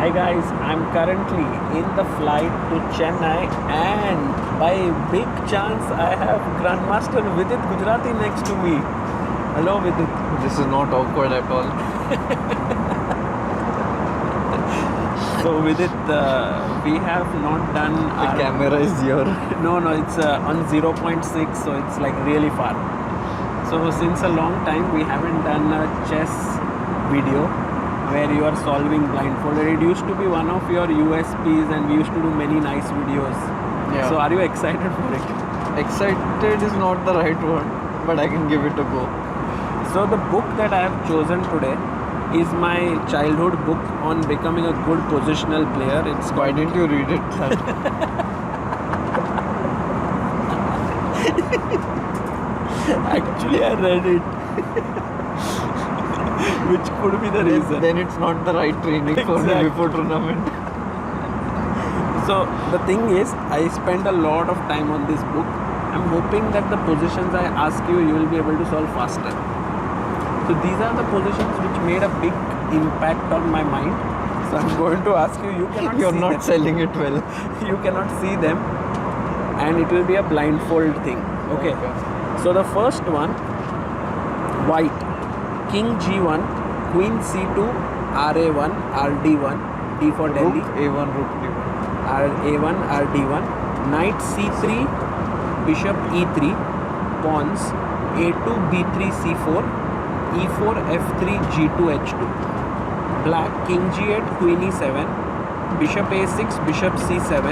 Hi guys, I'm currently in the flight to Chennai and by big chance I have Grandmaster Vidit Gujrathi next to me. Hello Vidit. This is not awkward at all. So Vidit, we have not done The camera is here. No, it's on 0.6, so it's like really far. So since a long time we haven't done a chess video where you are solving blindfolded. It used to be one of your USPs and we used to do many nice videos. Yeah. So are you excited for it? Excited is not the right word, but I can give it a go. So the book that I have chosen today is my childhood book on becoming a good positional player. It's Why didn't you read it? Actually I read it. Which could be the reason. Then it's not the right training for me Exactly. before tournament. So the thing is, I spend a lot of time on this book. I'm hoping that the positions I ask you, you will be able to solve faster. So these are the positions which made a big impact on my mind. So I'm going to ask you, you cannot You're see not them. selling it well. You cannot see them and it will be a blindfold thing. Okay. So the first one, white, king g1, queen c2, ra1, rd1, d for Delhi, Rook A1, Rook D1. a1, rd1, knight c3, bishop e3, pawns a2, b3, c4, e4, f3, g2, h2. Black, king g8, queen e7, bishop a6, bishop c7,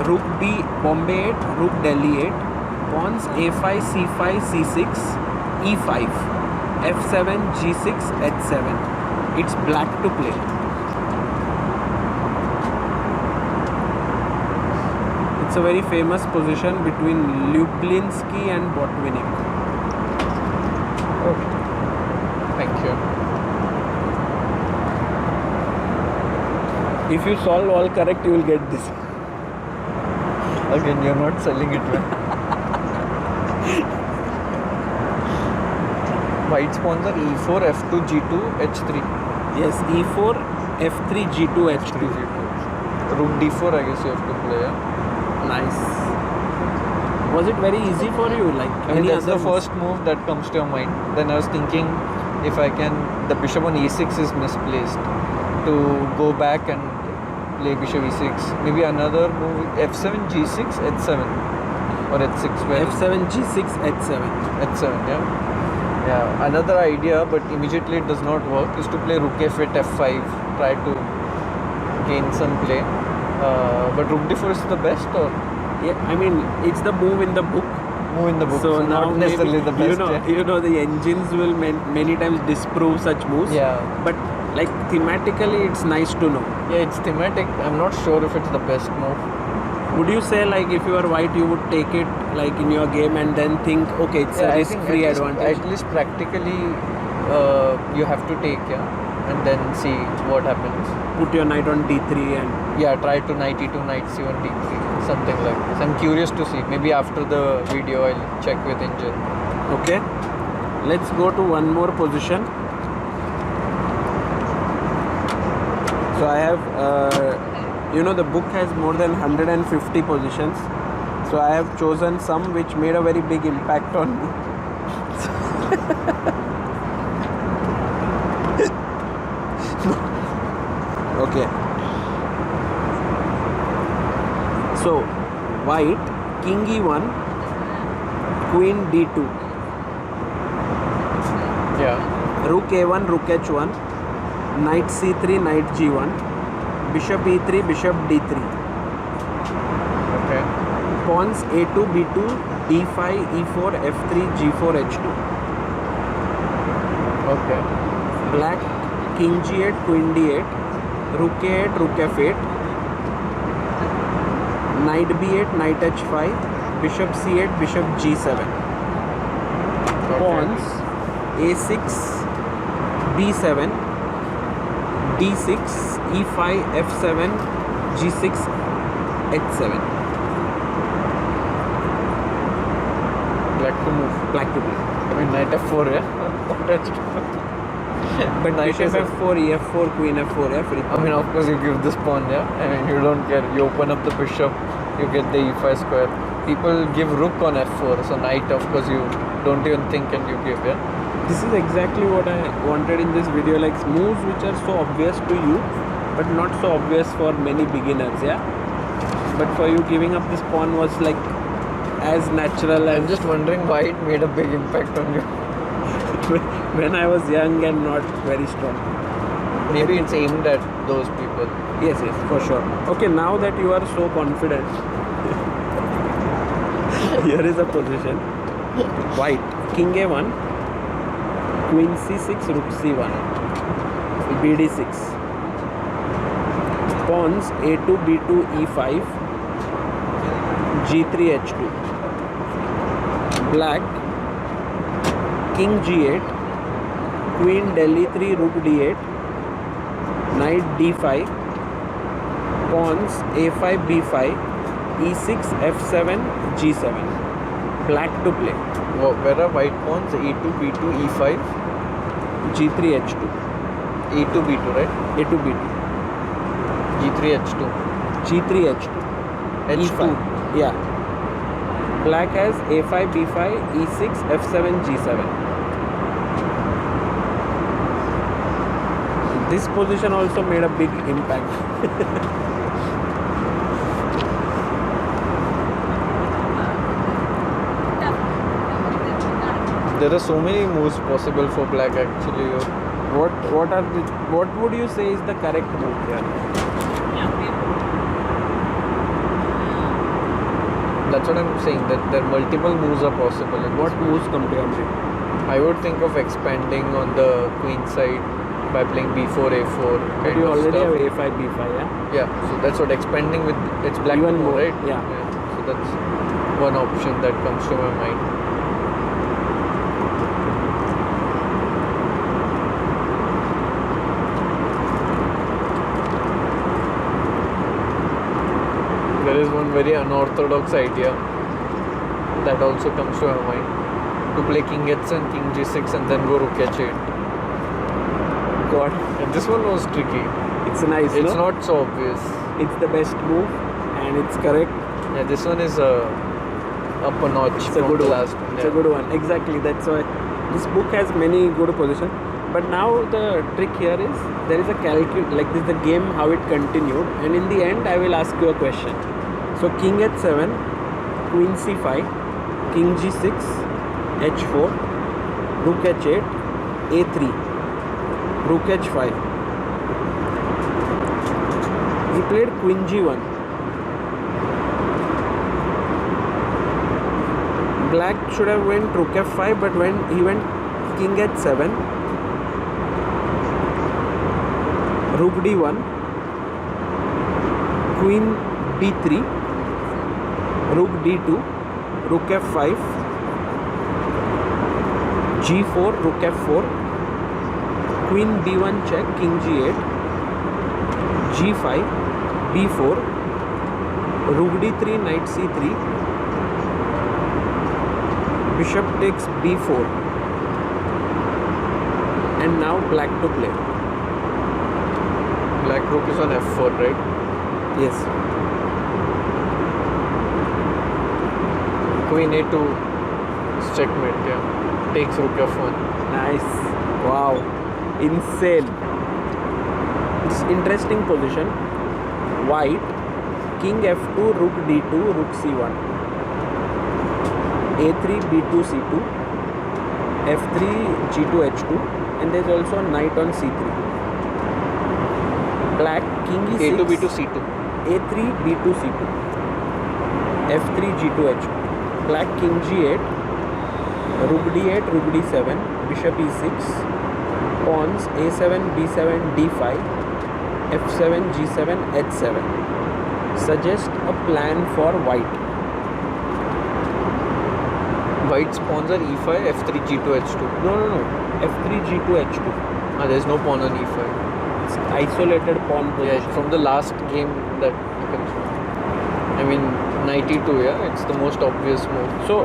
rook b, Bombay 8, rook Delhi 8, pawns a5, c5, c6, e5, f7, g6, h7. It's black to play. It's a very famous position between Lublinsky and Botvinnik. Oh, thank you. If you solve all correct, you will get this. Again, you're not selling it well. White pawns are E4, F2, G2, H3. Yes, e4, f3, g2, h2. G2. Rook D4, I guess you have to play. Yeah? Nice. Was it very easy for you? Like I mean, any that's other the first move that comes to your mind. Then I was thinking if I can, the bishop on E6 is misplaced. To go back and play bishop E6. Maybe another move, F7, G6, H7. Or H6. Where f7, g6, h7. H7, yeah. Yeah, another idea, but immediately it does not work, is to play rook f8, f5. Try to gain some play. But rook d4 is the best, or Yeah, I mean, it's the move in the book. move in the book? So now not necessarily maybe, the best. you know, the engines will many times disprove such moves. Yeah. But like thematically, it's nice to know. Yeah, it's thematic. I'm not sure if it's the best move. Would you say like if you are white, you would take it like in your game and then think, okay, it's a I think risk-free advantage? At least practically, you have to take, and then see what happens. Put your knight on d3 and Yeah, try to knight e2, knight c1, d3, something like this. I'm curious to see. Maybe after the video, I'll check with engine. okay. Let's go to one more position. So I have, the book has more than 150 positions. So I have chosen some which made a very big impact on me. Okay. So white, king e1, queen d2, Yeah. rook a1, rook h1, knight c3, knight g1, bishop e3, bishop d3, Okay. pawns a2, b2, d5, e4, f3, g4, h2. Okay. Black, king g8, queen d8, rook a8, rook f8, knight b8, knight h5, bishop c8, bishop g7. Pawns a6, b7, d6, e5, f7, g6, h7. Black to move. Black to play. I mean, knight f4, yeah? But Knight bishop is a- f4, e4, queen f4, everything. I mean, of course, you give this pawn, yeah. I mean, you don't care. You open up the bishop, you get the e5 square. People give rook on f4, so knight, of course, you don't even think and you give, yeah. This is exactly what I wanted in this video, like moves which are so obvious to you, but not so obvious for many beginners, yeah. But for you, giving up this pawn was like as natural I'm as just wondering why it made a big impact on you. when I was young and not very strong. Maybe it's aimed at those people. Yes, for sure. Okay, now that you are so confident, here is a position. White, king a1, queen c6, rook c1, bd6, pawns a2, b2, e5, g3, h2. Black, king g8, queen del e3, rook d8, knight d5, pawns a5, b5, e6, f7, g7. Black to play. Where are white pawns? a2, b2, e5, g3, h2. a2, b2, right? a2, b2. g3, h2. g3, h2. h2. e5. Yeah. Black has a5, b5, e6, f7, g7. This position also made a big impact. There are so many moves possible for black actually. What would you say is the correct move here? That's what I'm saying, that there are multiple moves are possible. What moves come to your mind? I would think of expanding on the queen side by playing b4, a4. But you already have a5, b5, yeah? Yeah, so that's what expanding with, it's black Even more, more, right? yeah. So that's one option that comes to my mind. There is one very unorthodox idea that also comes to my mind. To play king h7, king g6 and then go rook h8. God, And this one was tricky. it's nice, It's no? not so obvious. It's the best move and it's correct. Yeah, this one is up a notch It's a from good the one. last one. It's a good one. Exactly. That's why this book has many good positions. But now the trick here is there is a like this is the game how it continued, and in the end I will ask you a question. So king h7, queen c5, king g6, h4, rook h8, a3, rook h5. He played queen g1. Black should have went rook f5, but when he went king h7, rook d1, queen b3, rook d2, rook f5, g4, rook f4, queen b1 check, king g8, g5, b4, rook d3, knight c3, bishop takes b4, and now black to play. Black rook is on f4, right? Yes. Queen a2 is checkmate, yeah. Takes rook f1. Nice. Wow. Insane. It's interesting position. White, king f2, rook d2, rook c1. a3, b2, c2. f3, g2, h2. And there's also a knight on c3. Black, king e6. a2, b2, c2. a3, b2, c2. f3, g2, h2. Black, king g8. Rook d8, rook d7. Bishop e6. Pawns a7, b7, d5. f7, g7, h7. Suggest a plan for white. White's pawns are e5, f3, g2, h2. No. f3, g2, h2. There's no pawn on e5. It's isolated pawn position. Yeah, from the last game that you can show. I mean, knight e2, yeah, it's the most obvious move. So,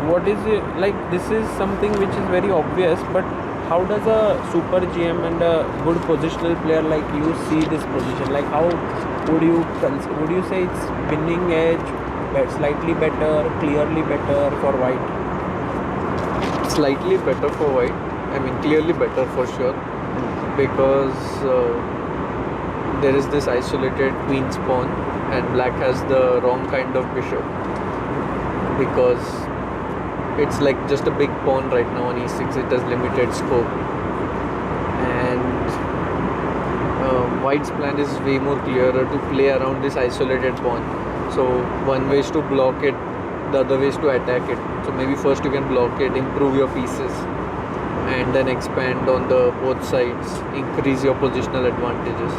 what is it like? This is something which is very obvious, but how does a super GM and a good positional player like you see this position? Like how would you say it's winning edge, slightly better, clearly better for white? Slightly better for white. I mean, clearly better for sure, because there is this isolated queen's pawn, and black has the wrong kind of bishop, because it's like just a big pawn right now on e6. It has limited scope, and white's plan is way more clearer to play around this isolated pawn. So one way is to block it, the other way is to attack it. So maybe first you can block it, improve your pieces, and then expand on the both sides, increase your positional advantages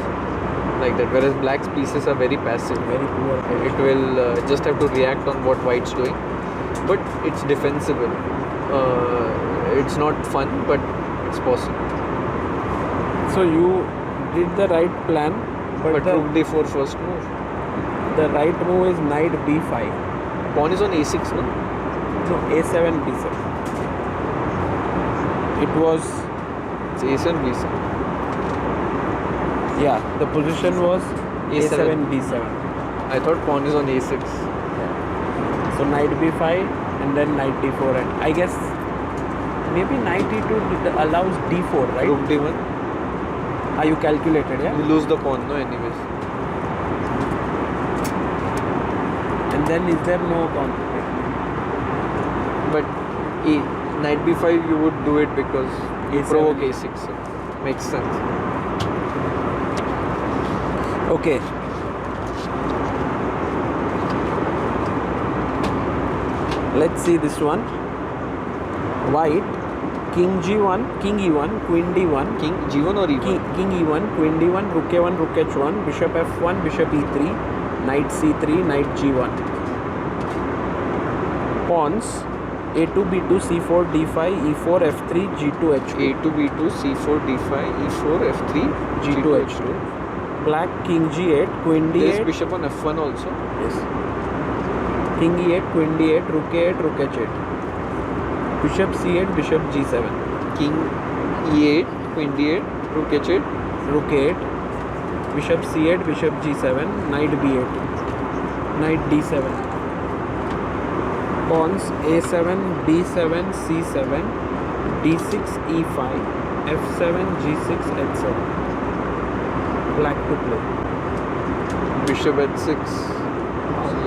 like that. Whereas black's pieces are very passive, Very poor. it will just have to react on what white's doing, but it's defensible. It's not fun, but it's possible. So you did the right plan, But the, rook d4 first move. the right move is knight b5. Pawn is on a6, no? No, a7 b7. It was, It's a7 b7. yeah, the position was A7. a7 b7. I thought pawn is on a6. So knight b5 and then knight d4, and I guess maybe knight e2 allows d4, right? Rook d1. Are you calculated, yeah? You lose the pawn, no, anyways. And then is there no counter? But knight b5 you would do it because you A7. provoke a6. So makes sense. Okay. Let's see this one. White, king g1, king e1, queen d1, King g1 or e1? king e1, queen d1, rook a1, rook h1, bishop f1, bishop e3, knight c3, knight g1. Pawns a2, b2, c4, d5, e4, f3, g2, h2. a2 b2 c4 d5 e4 f3 g2, h2. Black, king g8, queen There's d8. bishop on f1 also. Yes. King e8, queen d8, rook a8, rook h8. Bishop c8, bishop g7. King e8 queen d8 rook h8. Rook 8, bishop c8, bishop g7, knight b8, knight d7. Pawns a7, b7, c7, d6, e5, f7, g6, h7. Black to play. Bishop h6.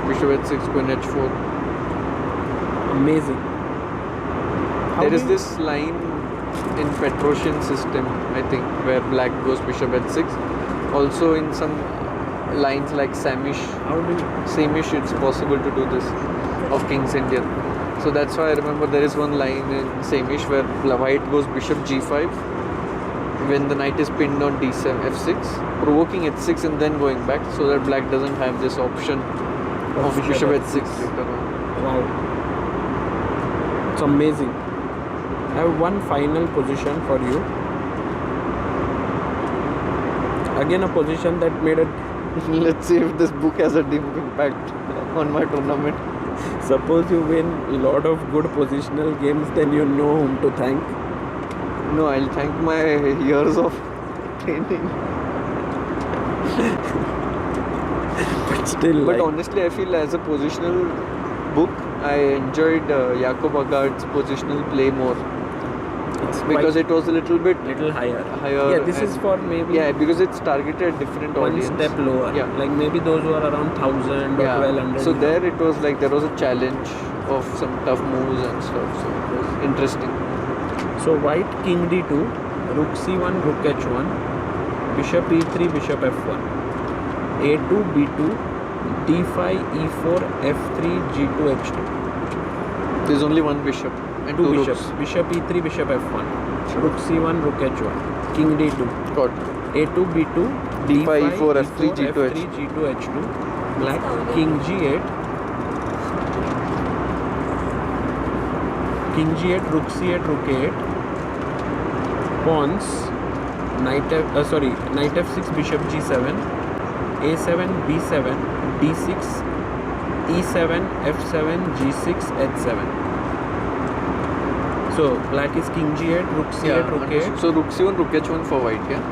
Bishop h6 queen h4. Amazing. How There do is you- this line in Petrosian system, I think, where black goes bishop h6. Also in some lines like Samish, How do you, Samish, it's possible to do this of King's Indian. So that's why I remember there is one line in Samish where white goes bishop g5 when the knight is pinned on d7, f6, provoking h6 and then going back, so that black doesn't have this option of bishop h6 later on. wow. It's amazing. I have one final position for you. Again, a position that made a. Let's see if this book has a deep impact on my tournament. Suppose you win a lot of good positional games, then you know whom to thank. No, I'll thank my years of training. But still, But like, honestly, I feel as a positional book, I enjoyed Jakob Agard's positional play more, it's because quite it was a little bit little higher. higher. Yeah, this is and- for maybe yeah, because it's targeted at different one audience. step lower. Yeah. Like maybe those who are around 1,000 or 1,200. So there it was like there was a challenge of some tough moves and stuff. So it was interesting. So white king d2, rook c1, rook h1, bishop e3, bishop f1, a2, b2, d5, e4, f3, g2, h2. There's only one bishop and Two two bishops. rooks. Bishop e3, bishop f1, rook c1, rook h1, king d2, Got a2, b2, d5, e4, f3, g2, f3, g2, h2. Black king g8, king g8, rook c8, rook a8. Pawns, knight f6, bishop g7, a7, b7, d6, e7, f7, g6, h7. So black is king g8, rook c8, rook understood. a8. So rook c1, rook h1 for white, yeah?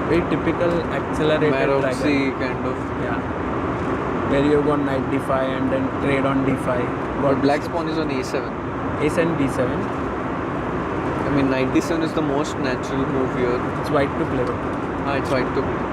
Very typical accelerated Maroczy dragon. kind of. Yeah. Where you go knight d5 and then trade on d5. But black's pawn is on a7. a7 d7. I mean, knight d7 is the most natural move here. It's white to play rook. It's white to play.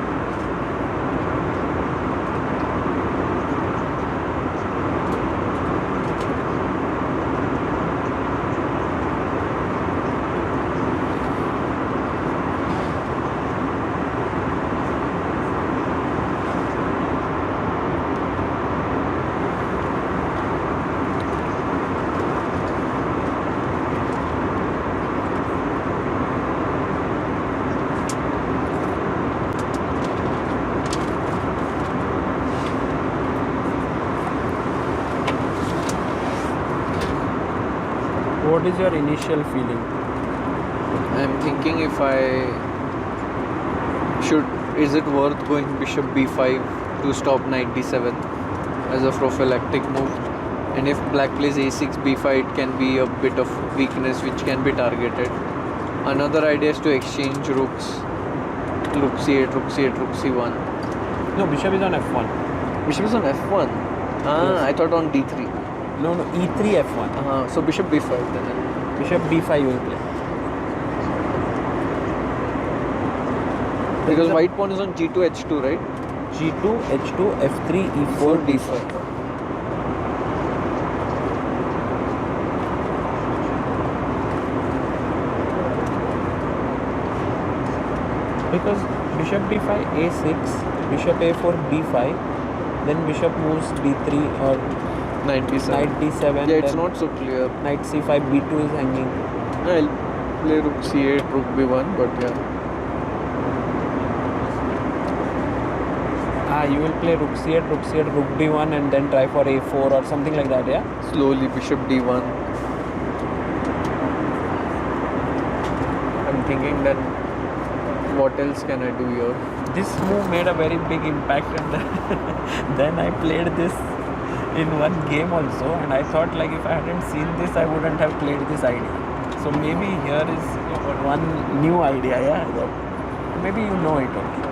What is your initial feeling? I'm thinking if is it worth going bishop b5 to stop knight d7 as a prophylactic move? And if black plays a6, b5, it can be a bit of weakness which can be targeted. Another idea is to exchange rooks. Rook c8, rook c8, rook c1. No, bishop is on f1. Bishop is on f1. Yes. I thought on d3. No, e3 f1. So bishop b5 then. Bishop b5 you will play. Because white pawn is on g2, h2, right? g2, h2, f3, e4, d5. Because bishop d5, a6, bishop a4, b5, then bishop moves d3 or Knight d7. knight d7. Yeah, it's then not so clear. knight c5, b2 is hanging. I'll play rook c8, rook b1, but yeah. You will play rook c8, rook b1 and then try for a4 or something like that, yeah? Slowly bishop d1. I'm thinking that what else can I do here? This move made a very big impact and then I played this in one game also, and I thought like if I hadn't seen this I wouldn't have played this idea. So maybe here is one new idea, yeah? That maybe you know it also.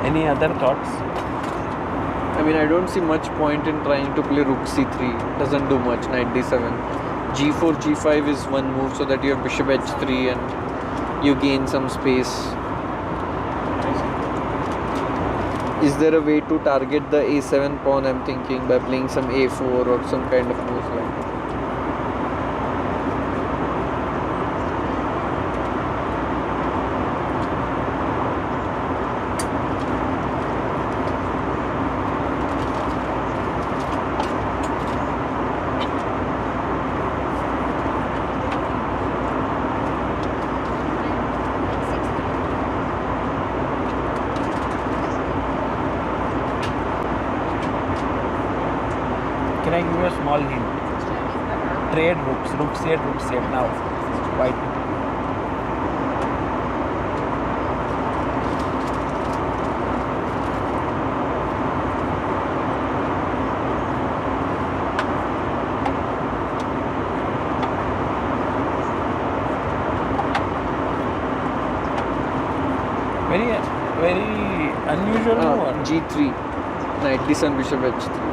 Any other thoughts? I mean, I don't see much point in trying to play rook c3. Doesn't do much. Knight d7. g4, g5 is one move so that you have bishop h3 and you gain some space. Is there a way to target the a7 pawn? I'm thinking by playing some a4 or some kind of move like that. Can I give you a small hint? Trade rooks, rook c8 now. White. Very unusual move. g3. Knight d7, bishop h3.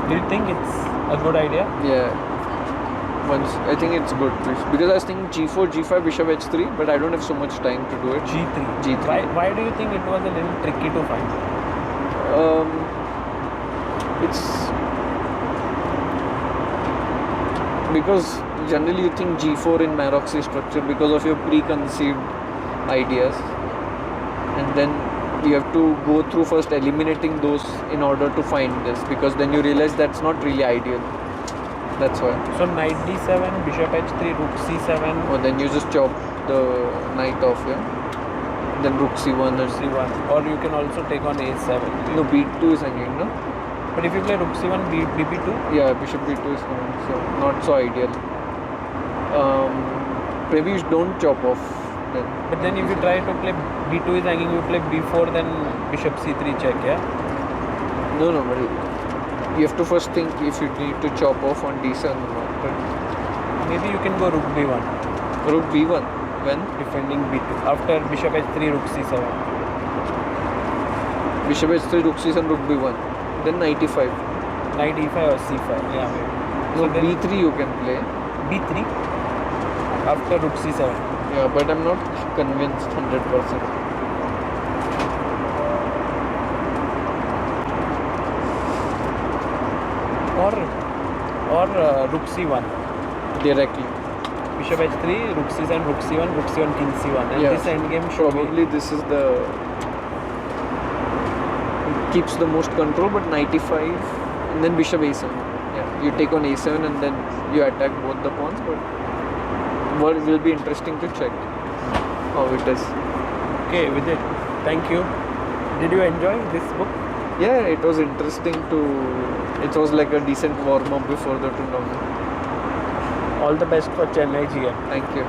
Do you think it's a good idea? Yeah. I think it's good because I was thinking g4, g5, bishop h3, but I don't have so much time to do it. G3. Why do you think it was a little tricky to find? It's because generally you think g4 in Maroczy structure because of your preconceived ideas, and then you have to go through first eliminating those in order to find this, because then you realize that's not really ideal. That's why. So knight d7, bishop h3, rook c7, Oh, then you just chop the knight off, yeah? Then rook c1 and c1. Or you can also take on a7. No, b2 is hanging, no? But if you play rook c1, bb2, Yeah, bishop b2 is not so ideal. Maybe you don't chop off then. but then if you try to play b2 is hanging, you play b4, then bishop c3 check, yeah? No, but you have to first think if you need to chop off on d7 or not. But Maybe you can go rook b1, rook b1, when? defending b2. After bishop h3, rook c7. Bishop h3, rook c7, rook b1. Then knight e5. Knight e5 or c5, yeah, maybe. No, So then b3 you can play. b3 after rook c7. Yeah, but I'm not convinced 100%. Or rook c1. Directly. Bishop h3, rook c7, rook c1, rook c1, king c1. And Yeah, this endgame should Probably this is the keeps the most control, but knight e5 and then bishop a7. Yeah, you take on a7 and then you attack both the pawns, but what will be interesting to check how it is. be okay with it. Thank you. Did you enjoy this book? Yeah, it was interesting to. It was like a decent warm up before the tournament. All the best for Chennai GM. Thank you.